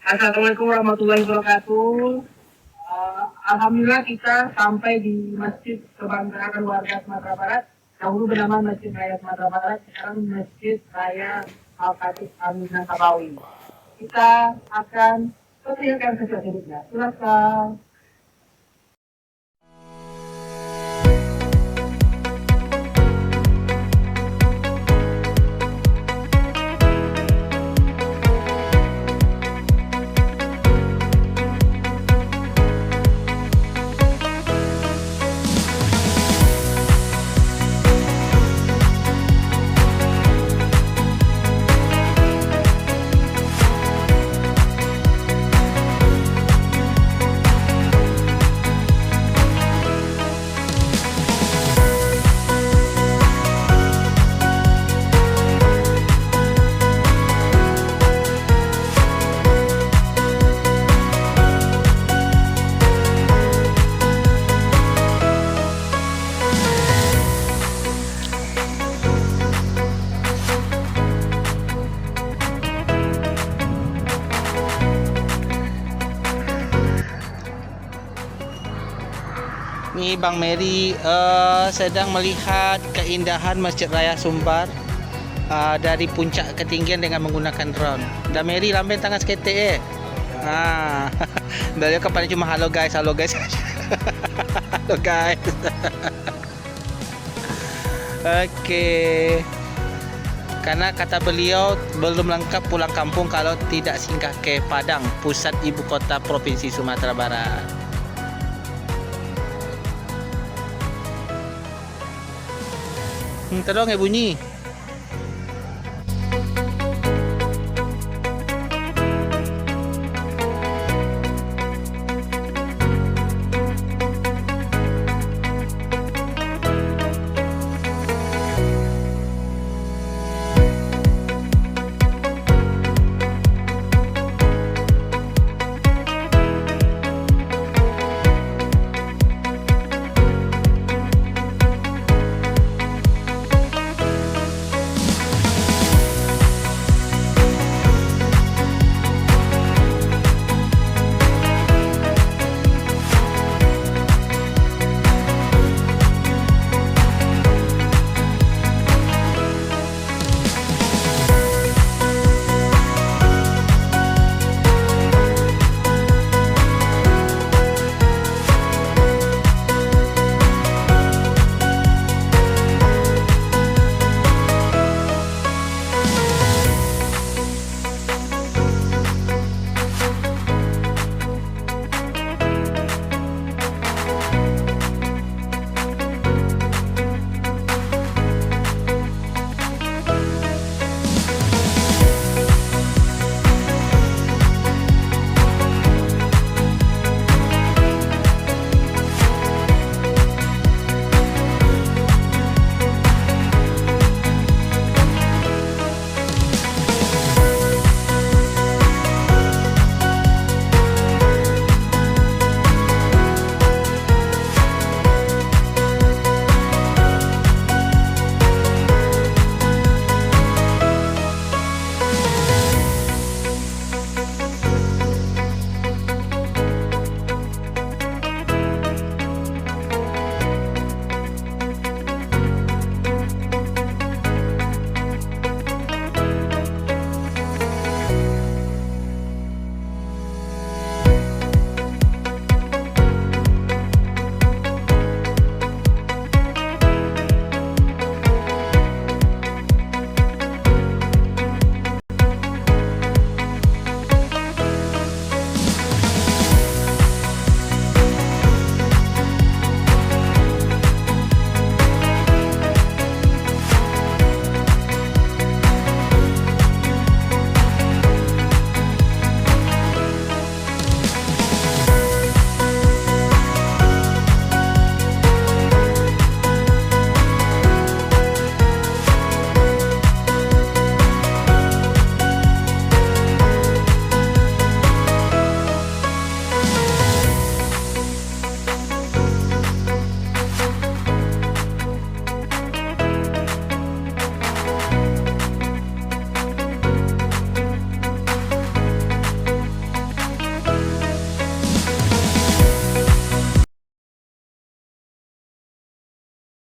Assalamualaikum warahmatullahi wabarakatuh. Alhamdulillah kita sampai di Masjid Kebanggaan Warga Sumatera Barat. Dahulu bernama Masjid Raya Sumatera Barat, sekarang Masjid Raya Khatib Minangkabau. Kita akan perlihatkan sesuatunya. Silakan. Ni Bang Mary sedang melihat keindahan Masjid Raya Sumbar dari puncak ketinggian dengan menggunakan drone. Dan Mary lambai tangan seketik Beliau kepada cuma halo guys, halo guys. Halo guys. Okey. Karena kata beliau belum lengkap pulang kampung kalau tidak singgah ke Padang, pusat ibu kota Provinsi Sumatera Barat. Tolong bunyi.